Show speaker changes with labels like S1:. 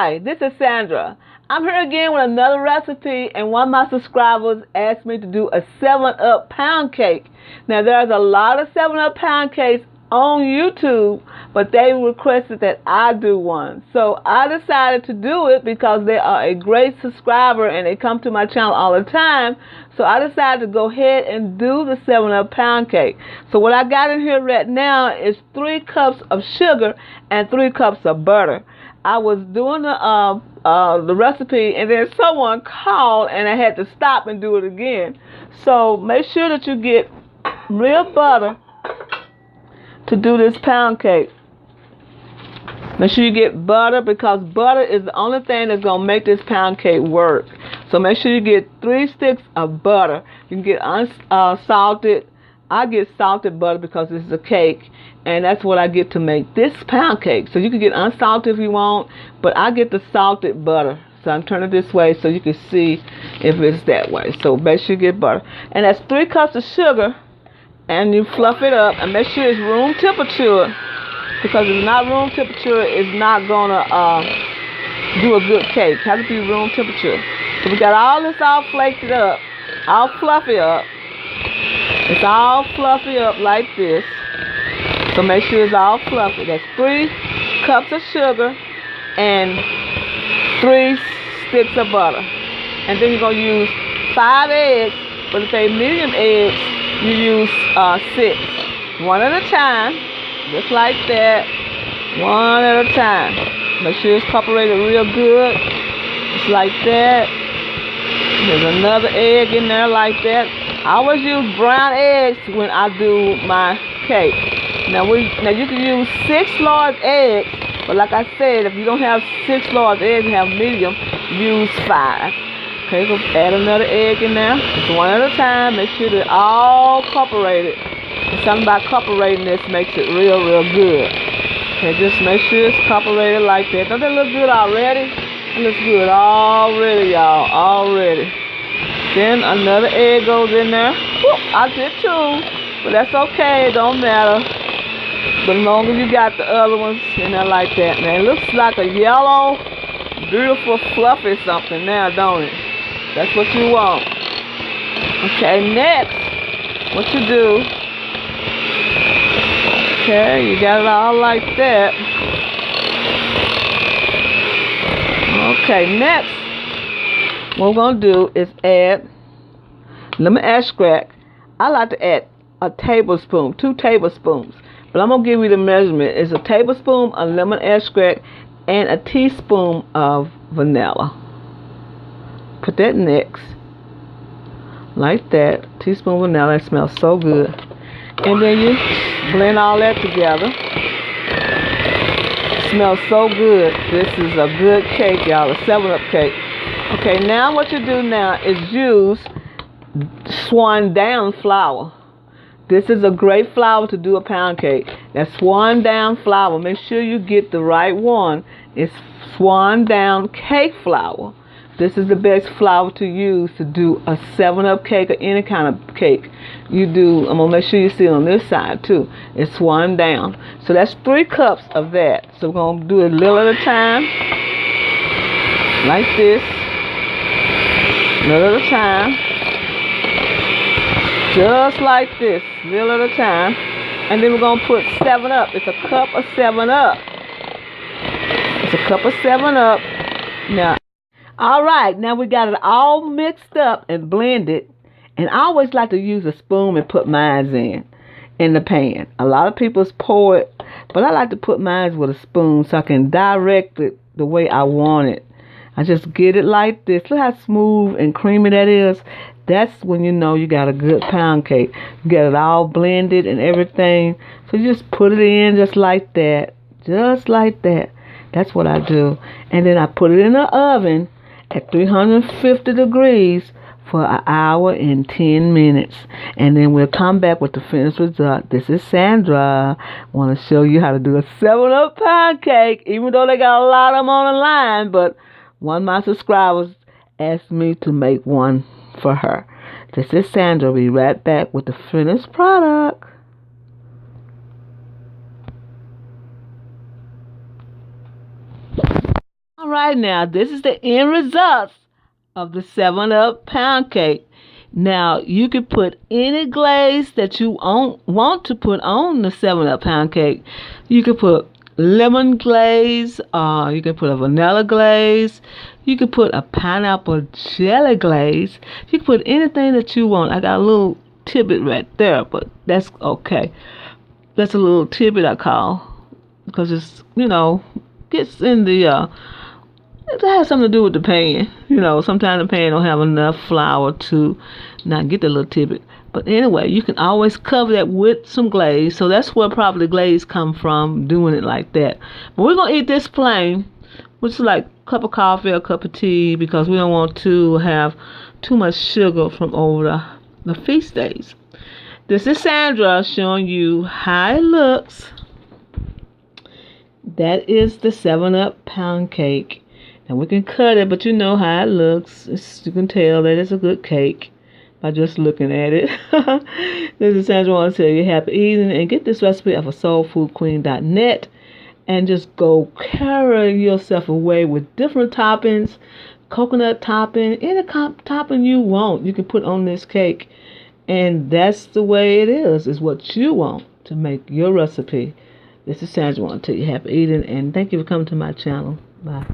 S1: Hi, this is Sandra. I'm here again with another recipe, and one of my subscribers asked me to do a 7-Up pound cake. Now, there's a lot of 7-Up pound cakes on YouTube, but they requested that I do one. So I decided to do it because they are a great subscriber and they come to my channel all the time. So I decided to go ahead and do the 7-Up pound cake. So what I got in here right now is 3 cups of sugar and 3 cups of butter. I was doing the recipe, and then someone called and I had to stop and do it again. So make sure that you get real butter to do this pound cake. Make sure you get butter, because butter is the only thing that's going to make this pound cake work. So make sure you get 3 sticks of butter. You can get unsalted. I get salted butter because this is a cake, and that's what I get to make this pound cake. So you can get unsalted if you want, but I get the salted butter. So I'm turning it this way so you can see if it's that way. So make sure you get butter. And that's 3 cups of sugar, and you fluff it up, and make sure it's room temperature, because if it's not room temperature, it's not going to do a good cake. It has to be room temperature. So we got all this all flaked up, all fluffy up. It's all fluffy up like this. So make sure it's all fluffy. That's 3 cups of sugar and 3 sticks of butter. And then you're going to use 5 eggs, but if they're medium eggs, you use 6. One at a time, just like that. One at a time. Make sure it's incorporated real good. Just like that. There's another egg in there like that. I always use brown eggs when I do my cake. Now you can use 6 large eggs, but like I said, if you don't have 6 large eggs and have medium, use 5. Okay, so add another egg in there. Just one at a time. Make sure they're all incorporated. And something about incorporating this makes it real good. Okay, just make sure it's incorporated like that. Don't that look good already? It looks good already, y'all. Already. Then another egg goes in there. Whoop, I did 2, but that's okay. It don't matter. But as long as you got the other ones in there like that. Now it looks like a yellow, beautiful, fluffy something now, don't it? That's what you want. Okay, next, what you do, okay, you got it all like that. Okay, next, what we're going to do is add lemon extract. I like to add a tablespoon, 2 tablespoons. But I'm going to give you the measurement. It's a tablespoon of lemon extract and a teaspoon of vanilla. Put that next. Like that. Teaspoon of vanilla. It smells so good. And then you blend all that together. It smells so good. This is a good cake, y'all. A 7-Up cake. Okay, now what you do now is use swan down flour. This is a great flour to do a pound cake. That's swan down flour. Make sure you get the right one. It's swan down cake flour. This is the best flour to use to do a 7-Up cake or any kind of cake. You do, I'm going to make sure you see it on this side too. It's swan down. So that's 3 cups of that. So we're going to do it a little at a time. Like this. A little at a time. Just like this, little at a time. And then we're going to put 7-Up. It's a cup of 7-Up. It's a cup of 7-Up. Now, all right, now we got it all mixed up and blended. And I always like to use a spoon and put mine in the pan. A lot of people pour it, but I like to put mine with a spoon so I can direct it the way I want it. I just get it like this. Look how smooth and creamy that is. That's when you know you got a good pound cake. You got it all blended and everything. So you just put it in just like that. Just like that. That's what I do. And then I put it in the oven at 350 degrees for an hour and 10 minutes. And then we'll come back with the finished result. This is Sandra. I want to show you how to do a 7-Up pound cake. Even though they got a lot of them on the line. But one of my subscribers asked me to make one for her. This is Sandra. We'll be right back with the finished product. right, now this is the end results of the 7-Up pound cake. Now you can put any glaze that you want to put on the 7-Up pound cake. You can put lemon glaze, you can put a vanilla glaze, you can put a pineapple jelly glaze. You can put anything that you want. I got a little tidbit right there, but that's okay. That's a little tidbit I call, because it's, gets in the, it has something to do with the pan. Sometimes the pan don't have enough flour to not get the little tidbit. But anyway, you can always cover that with some glaze. So that's where probably glaze come from, doing it like that. But we're going to eat this plain, which is like a cup of coffee or a cup of tea, because we don't want to have too much sugar from over the feast days. This is Sandra showing you how it looks. That is the 7-Up pound cake. Now we can cut it, but you know how it looks. You can tell that it's a good cake by just looking at it. This is Sandra. I want to tell you happy eating, and get this recipe off of soulfoodqueen.net, and just go carry yourself away with different toppings, coconut topping, any topping you want. You can put on this cake, and that's the way it is. It's what you want to make your recipe. This is Sandra. I want to tell you happy eating, and thank you for coming to my channel. Bye.